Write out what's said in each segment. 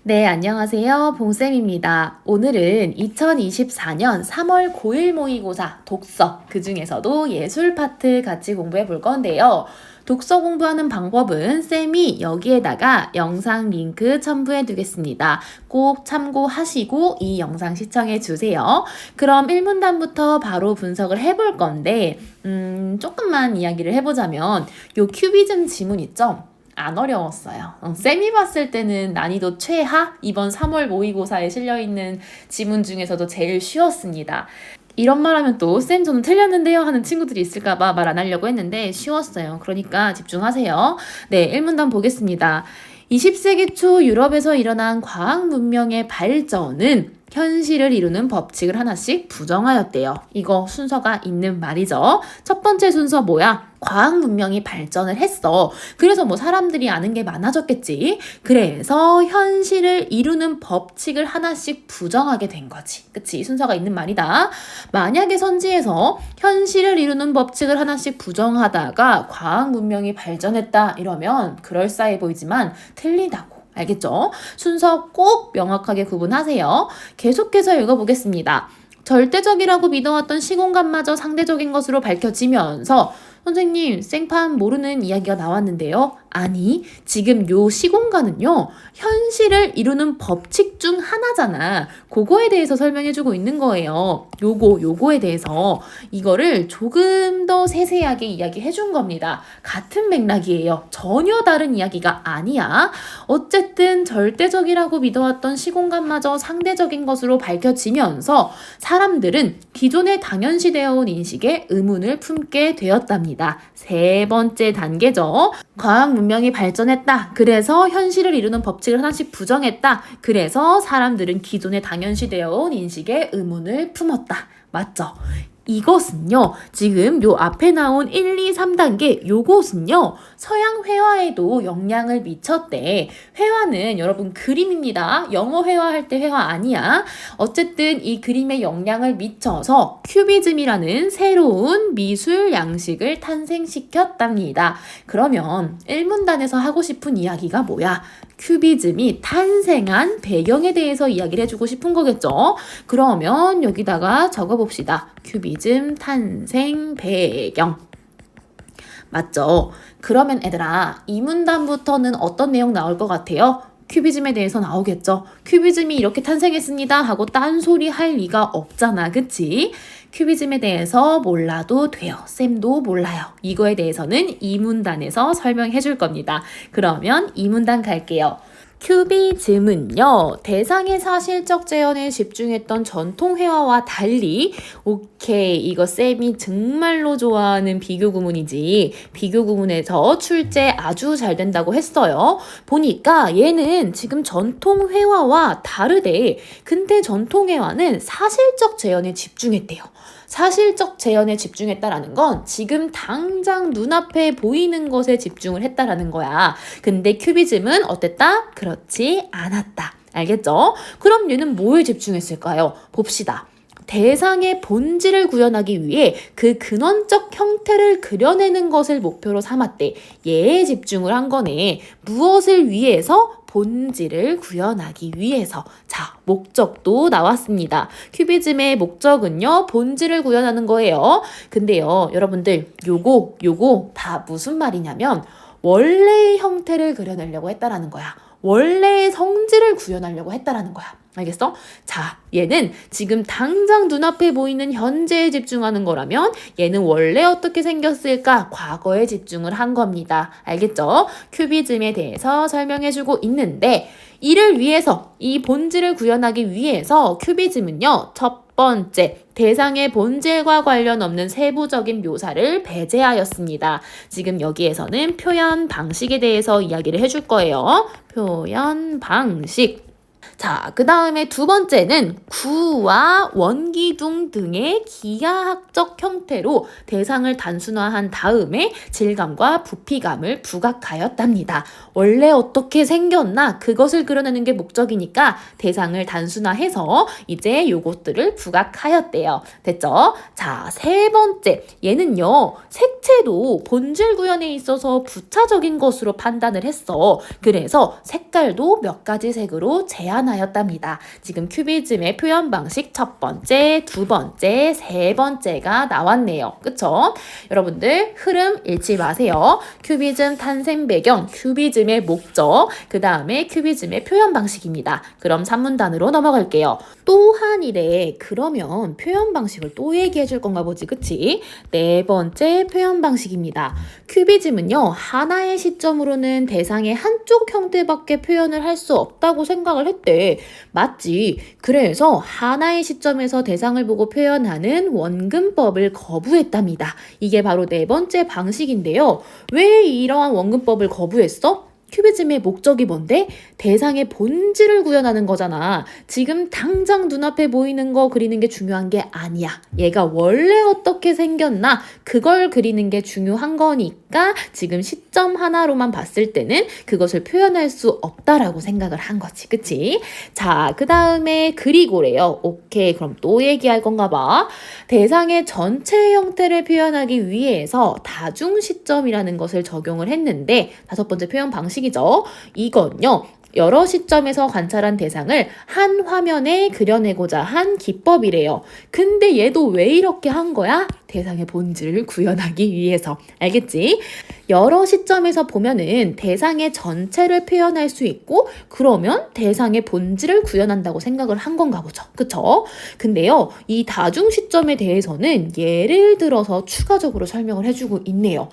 네, 안녕하세요. 봉쌤입니다. 오늘은 2024년 3월 고1 모의고사 독서, 그 중에서도 예술 파트 같이 공부해 볼 건데요. 독서 공부하는 방법은 쌤이 여기에다가 영상 링크 첨부해 두겠습니다. 꼭 참고하시고 이 영상 시청해 주세요. 그럼 1문단부터 바로 분석을 해볼 건데, 조금만 이야기를 해보자면, 요 큐비즘 지문 있죠? 안 어려웠어요. 쌤이 봤을 때는 난이도 최하? 이번 3월 모의고사에 실려있는 지문 중에서도 제일 쉬웠습니다. 이런 말 하면 또 쌤 저는 틀렸는데요 하는 친구들이 있을까봐 말 안 하려고 했는데 쉬웠어요. 그러니까 집중하세요. 네, 1문단 보겠습니다. 20세기 초 유럽에서 일어난 과학 문명의 발전은 현실을 이루는 법칙을 하나씩 부정하였대요. 이거 순서가 있는 말이죠. 첫 번째 순서 뭐야? 과학 문명이 발전을 했어. 그래서 뭐 사람들이 아는 게 많아졌겠지. 그래서 현실을 이루는 법칙을 하나씩 부정하게 된 거지. 그치? 순서가 있는 말이다. 만약에 선지에서 현실을 이루는 법칙을 하나씩 부정하다가 과학 문명이 발전했다 이러면 그럴싸해 보이지만 틀리다고. 알겠죠? 순서 꼭 명확하게 구분하세요. 계속해서 읽어보겠습니다. 절대적이라고 믿어왔던 시공간마저 상대적인 것으로 밝혀지면서 선생님, 생판 모르는 이야기가 나왔는데요. 아니, 지금 요 시공간은요, 현실을 이루는 법칙 중 하나잖아. 그거에 대해서 설명해주고 있는 거예요. 요거에 대해서 이거를 조금 더 세세하게 이야기해준 겁니다. 같은 맥락이에요. 전혀 다른 이야기가 아니야. 어쨌든 절대적이라고 믿어왔던 시공간마저 상대적인 것으로 밝혀지면서 사람들은 기존에 당연시되어 온 인식에 의문을 품게 되었답니다. 세 번째 단계죠. 과학 문명이 발전했다. 그래서 현실을 이루는 법칙을 하나씩 부정했다. 그래서 사람들은 기존에 당연시되어 온 인식에 의문을 품었다. 맞죠? 이것은요, 지금 요 앞에 나온 1, 2, 3단계 요것은요, 서양 회화에도 영향을 미쳤대. 회화는 여러분 그림입니다. 영어 회화할 때 회화 아니야. 어쨌든 이 그림에 영향을 미쳐서 큐비즘이라는 새로운 미술 양식을 탄생시켰답니다. 그러면 1문단에서 하고 싶은 이야기가 뭐야? 큐비즘이 탄생한 배경에 대해서 이야기를 해주고 싶은 거겠죠? 그러면 여기다가 적어봅시다. 큐비즘 탄생 배경. 맞죠? 그러면 얘들아, 이 문단부터는 어떤 내용 나올 것 같아요? 큐비즘에 대해서 나오겠죠. 큐비즘이 이렇게 탄생했습니다 하고 딴소리 할 리가 없잖아. 그치? 큐비즘에 대해서 몰라도 돼요. 쌤도 몰라요. 이거에 대해서는 이 문단에서 설명해 줄 겁니다. 그러면 이 문단 갈게요. 큐비즘은요, 대상의 사실적 재현에 집중했던 전통 회화와 달리, 오케이, 이거 쌤이 정말로 좋아하는 비교 구문이지. 비교 구문에서 출제 아주 잘 된다고 했어요. 보니까 얘는 지금 전통 회화와 다르대. 근데 전통 회화는 사실적 재현에 집중했대요. 사실적 재현에 집중했다라는 건 지금 당장 눈앞에 보이는 것에 집중을 했다라는 거야. 근데 큐비즘은 어땠다? 그렇지 않았다. 알겠죠? 그럼 얘는 뭐에 집중했을까요? 봅시다. 대상의 본질을 구현하기 위해 그 근원적 형태를 그려내는 것을 목표로 삼았대. 얘에 집중을 한 거네. 무엇을 위해서? 본질을 구현하기 위해서. 자, 목적도 나왔습니다. 큐비즘의 목적은요, 본질을 구현하는 거예요. 근데요, 여러분들, 요거 다 무슨 말이냐면, 원래의 형태를 그려내려고 했다라는 거야. 원래의 성질을 구현하려고 했다라는 거야. 알겠어? 자, 얘는 지금 당장 눈앞에 보이는 현재에 집중하는 거라면 얘는 원래 어떻게 생겼을까? 과거에 집중을 한 겁니다. 알겠죠? 큐비즘에 대해서 설명해주고 있는데 이를 위해서, 이 본질을 구현하기 위해서 큐비즘은요, 첫 번째, 대상의 본질과 관련 없는 세부적인 묘사를 배제하였습니다. 지금 여기에서는 표현 방식에 대해서 이야기를 해줄 거예요. 표현 방식. 자, 그 다음에 두 번째는 구와 원기둥 등의 기하학적 형태로 대상을 단순화한 다음에 질감과 부피감을 부각하였답니다. 원래 어떻게 생겼나 그것을 그려내는 게 목적이니까 대상을 단순화해서 이제 요것들을 부각하였대요. 됐죠? 자, 세 번째. 얘는요, 색채도 본질 구현에 있어서 부차적인 것으로 판단을 했어. 그래서 색깔도 몇 가지 색으로 제한하였답니다. 지금 큐비즘의 표현 방식 첫 번째, 두 번째, 세 번째가 나왔네요. 그쵸? 여러분들 흐름 잃지 마세요. 큐비즘 탄생 배경, 큐비즘의 목적, 그 다음에 큐비즘의 표현 방식입니다. 그럼 3문단으로 넘어갈게요. 또한 이래 그러면 표현 방식을 또 얘기해 줄 건가 보지, 그치? 네 번째 표현 방식입니다. 큐비즘은요, 하나의 시점으로는 대상의 한쪽 형태밖에 표현을 할 수 없다고 생각을 했대. 맞지? 그래서 하나의 시점에서 대상을 보고 표현하는 원근법을 거부했답니다. 이게 바로 네 번째 방식인데요. 왜 이러한 원근법을 거부했어? 큐비즘의 목적이 뭔데? 대상의 본질을 구현하는 거잖아. 지금 당장 눈앞에 보이는 거 그리는 게 중요한 게 아니야. 얘가 원래 어떻게 생겼나 그걸 그리는 게 중요한 거니까 지금 시점 하나로만 봤을 때는 그것을 표현할 수 없다라고 생각을 한 거지. 그치? 자, 그 다음에 그리고래요. 오케이, 그럼 또 얘기할 건가 봐. 대상의 전체 형태를 표현하기 위해서 다중 시점이라는 것을 적용을 했는데 다섯 번째 표현 방식이죠. 이건요, 여러 시점에서 관찰한 대상을 한 화면에 그려내고자 한 기법이래요. 근데 얘도 왜 이렇게 한 거야? 대상의 본질을 구현하기 위해서. 알겠지? 여러 시점에서 보면은 대상의 전체를 표현할 수 있고 그러면 대상의 본질을 구현한다고 생각을 한 건가 보죠. 그쵸? 근데요, 이 다중 시점에 대해서는 예를 들어서 추가적으로 설명을 해주고 있네요.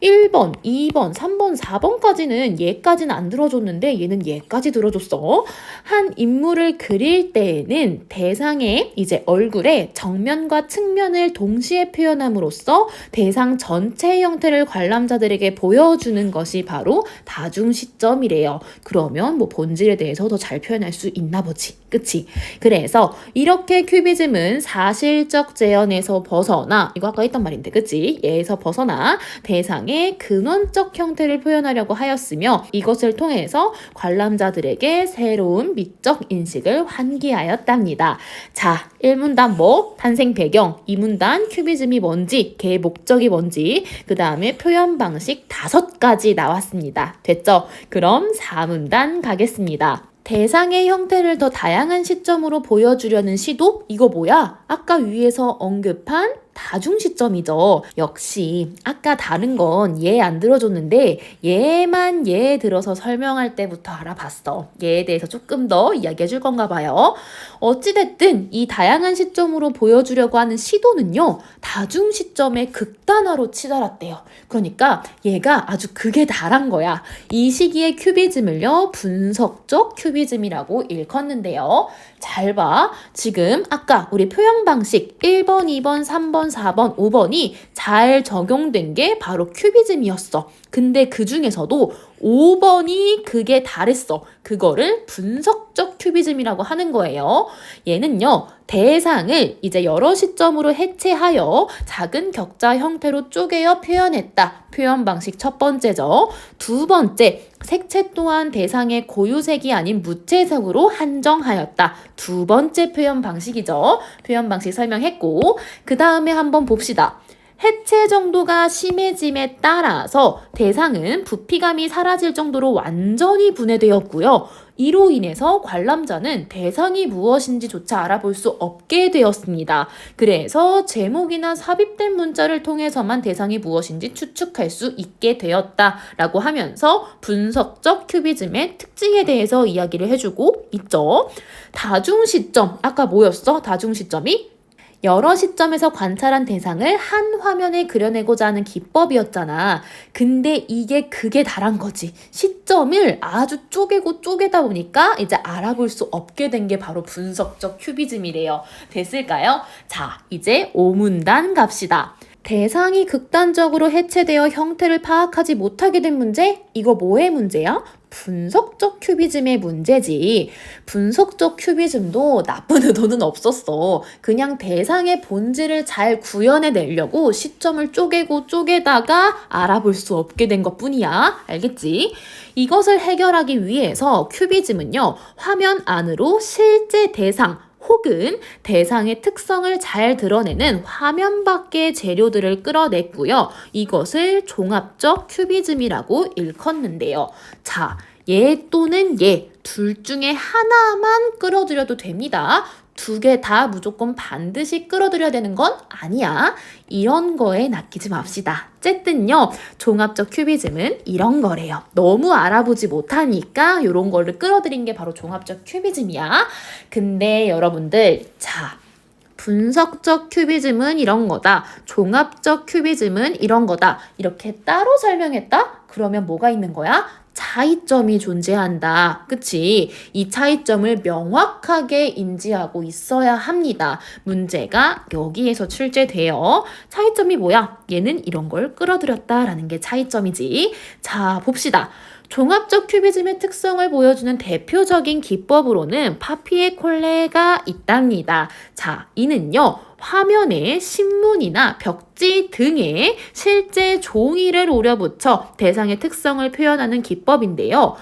1번, 2번, 3번, 4번까지는 얘까지는 안 들어줬는데 얘는 얘까지 들어줬어. 한 인물을 그릴 때에는 대상의 이제 얼굴의 정면과 측면을 동시에 표현함으로써 대상 전체 형태를 관람자들에게 보여주는 것이 바로 다중 시점이래요. 그러면 뭐 본질에 대해서 더 잘 표현할 수 있나 보지. 그치? 그래서 이렇게 큐비즘은 사실적 재현에서 벗어나, 이거 아까 했던 말인데, 그치? 얘에서 벗어나 대상의 근원적 형태를 표현하려고 하였으며 이것을 통해서 관람자들에게 새로운 미적 인식을 환기하였답니다. 자, 1문단 뭐? 탄생 배경, 2문단 큐비즘이 뭔지, 걔의 목적이 뭔지, 그 다음에 표현 방식 5가지 나왔습니다. 됐죠? 그럼 4문단 가겠습니다. 대상의 형태를 더 다양한 시점으로 보여주려는 시도? 이거 뭐야? 아까 위에서 언급한 다중 시점이죠. 역시 아까 다른 건 얘 안 들어줬는데 얘만 얘 들어서 설명할 때부터 알아봤어. 얘에 대해서 조금 더 이야기해 줄 건가 봐요. 어찌됐든 이 다양한 시점으로 보여주려고 하는 시도는요, 다중 시점의 극단화로 치달았대요. 그러니까 얘가 아주 극에 달한 거야. 이 시기의 큐비즘을요, 분석적 큐비즘이라고 일컫는데요. 잘 봐. 지금 아까 우리 표현 방식 1번, 2번, 3번, 4번, 5번이 잘 적용된 게 바로 큐비즘이었어. 근데 그 중에서도 5번이 그게 다랬어. 그거를 분석적 큐비즘이라고 하는 거예요. 얘는요, 대상을 이제 여러 시점으로 해체하여 작은 격자 형태로 쪼개어 표현했다. 표현 방식 첫 번째죠. 두 번째, 색채 또한 대상의 고유색이 아닌 무채색으로 한정하였다. 두 번째 표현 방식이죠. 표현 방식 설명했고, 그 다음에 한번 봅시다. 해체 정도가 심해짐에 따라서 대상은 부피감이 사라질 정도로 완전히 분해되었고요. 이로 인해서 관람자는 대상이 무엇인지조차 알아볼 수 없게 되었습니다. 그래서 제목이나 삽입된 문자를 통해서만 대상이 무엇인지 추측할 수 있게 되었다라고 하면서 분석적 큐비즘의 특징에 대해서 이야기를 해주고 있죠. 다중시점, 아까 뭐였어? 다중시점이? 여러 시점에서 관찰한 대상을 한 화면에 그려내고자 하는 기법이었잖아. 근데 이게 극에 달한 거지. 시점을 아주 쪼개고 쪼개다 보니까 이제 알아볼 수 없게 된 게 바로 분석적 큐비즘이래요. 됐을까요? 자, 이제 5문단 갑시다. 대상이 극단적으로 해체되어 형태를 파악하지 못하게 된 문제? 이거 뭐의 문제야? 분석적 큐비즘의 문제지. 분석적 큐비즘도 나쁜 의도는 없었어. 그냥 대상의 본질을 잘 구현해내려고 시점을 쪼개고 쪼개다가 알아볼 수 없게 된 것뿐이야. 알겠지? 이것을 해결하기 위해서 큐비즘은요, 화면 안으로 실제 대상, 혹은 대상의 특성을 잘 드러내는 화면 밖의 재료들을 끌어냈고요. 이것을 종합적 큐비즘이라고 일컫는데요. 자, 얘 또는 얘 둘 중에 하나만 끌어들여도 됩니다. 두 개 다 무조건 반드시 끌어들여야 되는 건 아니야. 이런 거에 낚이지 맙시다. 어쨌든요, 종합적 큐비즘은 이런 거래요. 너무 알아보지 못하니까 이런 거를 끌어들인 게 바로 종합적 큐비즘이야. 근데 여러분들, 자, 분석적 큐비즘은 이런 거다. 종합적 큐비즘은 이런 거다. 이렇게 따로 설명했다? 그러면 뭐가 있는 거야? 차이점이 존재한다. 그치? 이 차이점을 명확하게 인지하고 있어야 합니다. 문제가 여기에서 출제돼요. 차이점이 뭐야? 얘는 이런 걸 끌어들였다라는 게 차이점이지. 자, 봅시다. 종합적 큐비즘의 특성을 보여주는 대표적인 기법으로는 파피에콜레가 있답니다. 자, 이는요, 화면에 신문이나 벽지 등에 실제 종이를 오려붙여 대상의 특성을 표현하는 기법인데요.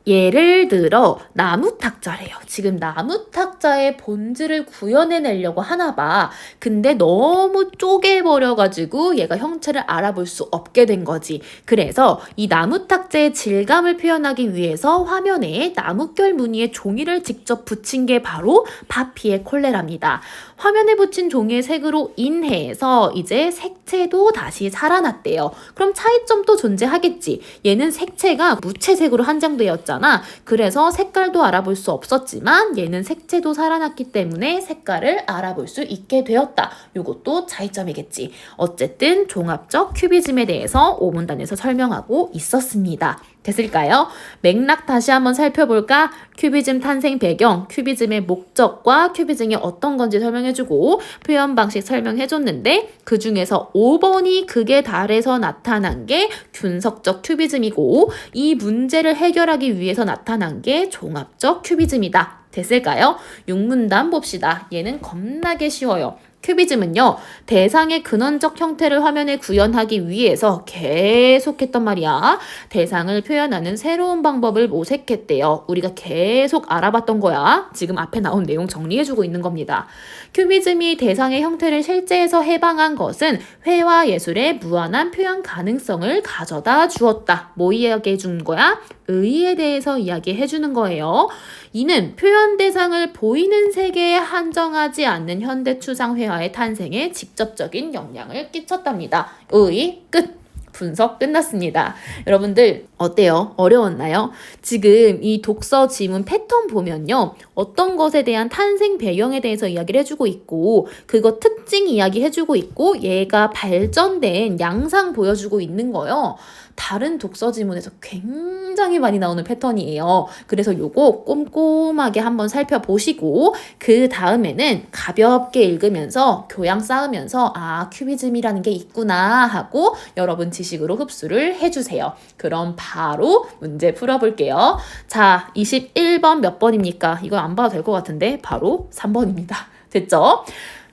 예를 들어 나무 탁자래요. 지금 나무 탁자의 본질을 구현해내려고 하나 봐. 근데 너무 쪼개버려가지고 얘가 형체를 알아볼 수 없게 된 거지. 그래서 이 나무 탁자의 질감을 표현하기 위해서 화면에 나뭇결 무늬의 종이를 직접 붙인 게 바로 파피에콜레랍니다. 화면에 붙인 종이의 색으로 인해서 이제 색채도 다시 살아났대요. 그럼 차이점도 존재하겠지. 얘는 색채가 무채색으로 한정되었잖아. 그래서 색깔도 알아볼 수 없었지만 얘는 색채도 살아났기 때문에 색깔을 알아볼 수 있게 되었다. 이것도 차이점이겠지. 어쨌든 종합적 큐비즘에 대해서 5문단에서 설명하고 있었습니다. 됐을까요? 맥락 다시 한번 살펴볼까? 큐비즘 탄생 배경, 큐비즘의 목적과 큐비즘이 어떤 건지 설명해주고 표현 방식 설명해줬는데 그 중에서 5번이 극에 달해서 나타난 게 분석적 큐비즘이고 이 문제를 해결하기 위해서 나타난 게 종합적 큐비즘이다. 됐을까요? 6문단 봅시다. 얘는 겁나게 쉬워요. 큐비즘은요, 대상의 근원적 형태를 화면에 구현하기 위해서 계속 했단 말이야. 대상을 표현하는 새로운 방법을 모색했대요. 우리가 계속 알아봤던 거야. 지금 앞에 나온 내용 정리해주고 있는 겁니다. 큐비즘이 대상의 형태를 실제에서 해방한 것은 회화 예술의 무한한 표현 가능성을 가져다 주었다. 뭐 이야기해 준 거야? 의의에 대해서 이야기해 주는 거예요. 이는 표현 대상을 보이는 세계에 한정하지 않는 현대 추상 회화의 탄생에 직접적인 영향을 끼쳤답니다. 의의 끝! 분석 끝났습니다. 여러분들 어때요? 어려웠나요? 지금 이 독서 지문 패턴 보면요. 어떤 것에 대한 탄생 배경에 대해서 이야기를 해주고 있고 그거 특징 이야기 해주고 있고 얘가 발전된 양상 보여주고 있는 거예요. 다른 독서 지문에서 굉장히 많이 나오는 패턴이에요. 그래서 요거 꼼꼼하게 한번 살펴보시고 그 다음에는 가볍게 읽으면서 교양 쌓으면서 아 큐비즘이라는 게 있구나 하고 여러분 지식으로 흡수를 해주세요. 그럼 바로 문제 풀어볼게요. 자, 21번 몇 번입니까? 이거 안 봐도 될 것 같은데 바로 3번입니다. 됐죠?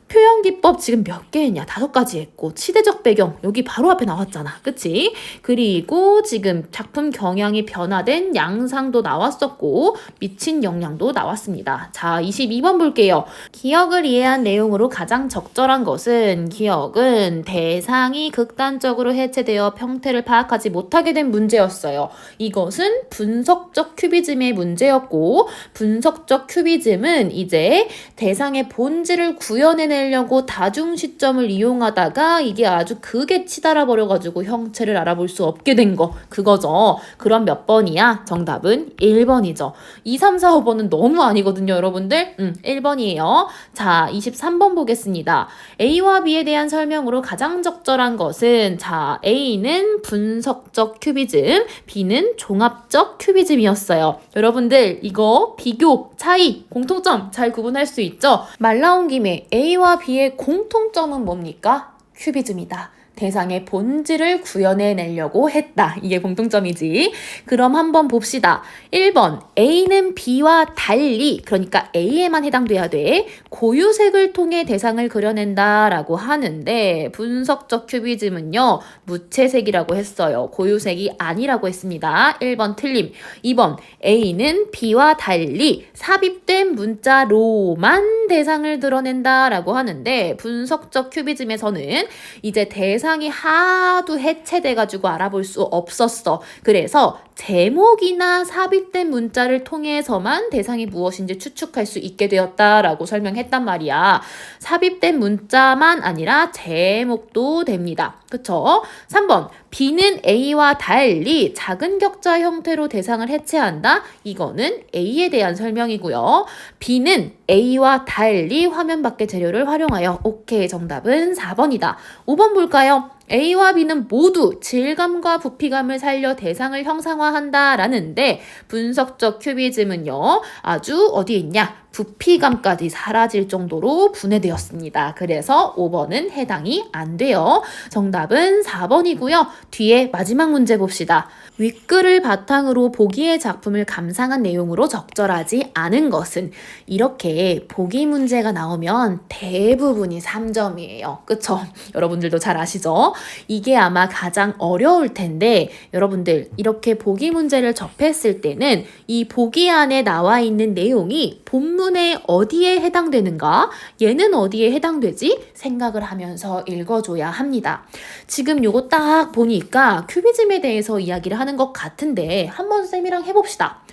표현 기법 지금 몇 개 했냐? 5가지 했고 시대적 배경 여기 바로 앞에 나왔잖아. 그치? 그리고 지금 작품 경향이 변화된 양상도 나왔었고 미친 영향도 나왔습니다. 자, 22번 볼게요. 기억을 이해한 내용으로 가장 적절한 것은 기억은 대상이 극단적으로 해체되어 형태를 파악하지 못하게 된 문제였어요. 이것은 분석적 큐비즘의 문제였고 분석적 큐비즘은 이제 대상의 본질을 구현해낼 려고 다중 시점을 이용하다가 이게 아주 극에 치달아 버려가지고 형체를 알아볼 수 없게 된 거 그거죠. 그럼 몇 번이야? 정답은 1번이죠. 2, 3, 4, 5번은 너무 아니거든요, 여러분들. 1번이에요. 자, 23번 보겠습니다. A와 B에 대한 설명으로 가장 적절한 것은 자, A는 분석적 큐비즘, B는 종합적 큐비즘이었어요. 여러분들 이거 비교, 차이, 공통점 잘 구분할 수 있죠? 말 나온 김에 A와 B의 공통점은 뭡니까? 큐비즘이다. 대상의 본질을 구현해내려고 했다. 이게 공통점이지. 그럼 한번 봅시다. 1번 A는 B와 달리, 그러니까 A에만 해당돼야 돼. 고유색을 통해 대상을 그려낸다 라고 하는데 분석적 큐비즘은요, 무채색이라고 했어요. 고유색이 아니라고 했습니다. 1번 틀림. 2번 A는 B와 달리 삽입된 문자로만 대상을 드러낸다 라고 하는데 분석적 큐비즘에서는 이제 대상이 하도 해체돼가지고 알아볼 수 없었어. 그래서 제목이나 삽입된 문자를 통해서만 대상이 무엇인지 추측할 수 있게 되었다라고 설명했단 말이야. 삽입된 문자만 아니라 제목도 됩니다. 그쵸? 3번 B는 A와 달리 작은 격자 형태로 대상을 해체한다. 이거는 A에 대한 설명이고요. B는 A와 달리 화면 밖의 재료를 활용하여. 오케이, 정답은 4번이다. 5번 볼까요? A와 B는 모두 질감과 부피감을 살려 대상을 형상화한다 라는데 분석적 큐비즘은요, 아주 어디에 있냐? 부피감까지 사라질 정도로 분해되었습니다. 그래서 5번은 해당이 안 돼요. 정답은 4번이고요. 뒤에 마지막 문제 봅시다. 윗글을 바탕으로 보기의 작품을 감상한 내용으로 적절하지 않은 것은, 이렇게 보기 문제가 나오면 대부분이 3점이에요. 그쵸? 여러분들도 잘 아시죠? 이게 아마 가장 어려울 텐데 여러분들 이렇게 보기 문제를 접했을 때는 이 보기 안에 나와 있는 내용이 본문에 어디에 해당되는가? 얘는 어디에 해당되지? 생각을 하면서 읽어줘야 합니다. 지금 요거 딱 보니까 큐비즘에 대해서 이야기를 하는 것 같은데 한번 쌤이랑 해봅시다.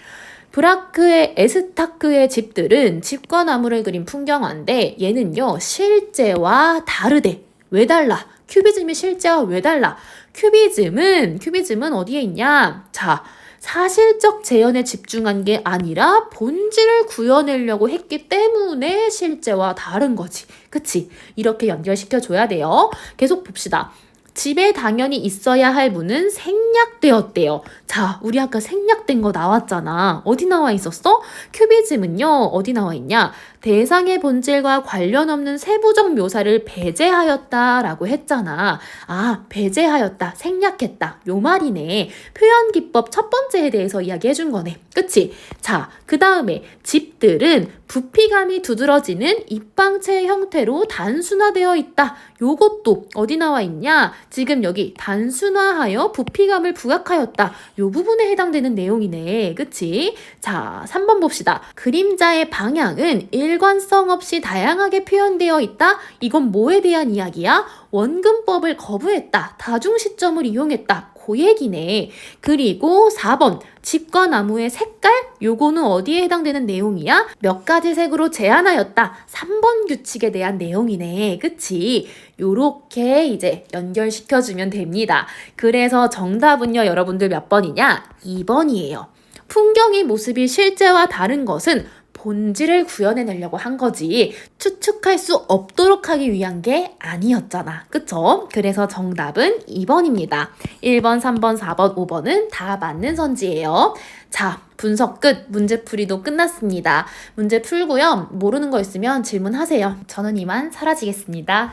브라크의 에스타크의 집들은 집과 나무를 그린 풍경화인데 얘는요 실제와 다르대. 왜 달라? 큐비즘이 실제와 왜 달라? 큐비즘은 어디에 있냐? 자, 사실적 재현에 집중한 게 아니라 본질을 구현하려고 했기 때문에 실제와 다른 거지. 그치? 이렇게 연결시켜줘야 돼요. 계속 봅시다. 집에 당연히 있어야 할 문은 생략되었대요. 자, 우리 아까 생략된 거 나왔잖아. 어디 나와 있었어? 큐비즘은요, 어디 나와 있냐? 대상의 본질과 관련 없는 세부적 묘사를 배제하였다라고 했잖아. 아, 배제하였다, 생략했다. 요 말이네. 표현 기법 첫 번째에 대해서 이야기해 준 거네. 그치? 자, 그 다음에 집들은 부피감이 두드러지는 입방체 형태로 단순화되어 있다. 요것도 어디 나와 있냐? 지금 여기 단순화하여 부피감을 부각하였다. 요 부분에 해당되는 내용이네. 그치? 자, 3번 봅시다. 그림자의 방향은 일관성 없이 다양하게 표현되어 있다. 이건 뭐에 대한 이야기야? 원근법을 거부했다. 다중 시점을 이용했다. 그 얘기네. 그리고 4번 집과 나무의 색깔? 요거는 어디에 해당되는 내용이야? 몇 가지 색으로 제한하였다. 3번 규칙에 대한 내용이네. 그치? 요렇게 이제 연결시켜주면 됩니다. 그래서 정답은요, 여러분들 몇 번이냐? 2번이에요. 풍경의 모습이 실제와 다른 것은 본질을 구현해내려고 한 거지 추측할 수 없도록 하기 위한 게 아니었잖아. 그쵸? 그래서 정답은 2번입니다. 1번, 3번, 4번, 5번은 다 맞는 선지예요. 자, 분석 끝. 문제풀이도 끝났습니다. 문제 풀고요. 모르는 거 있으면 질문하세요. 저는 이만 사라지겠습니다.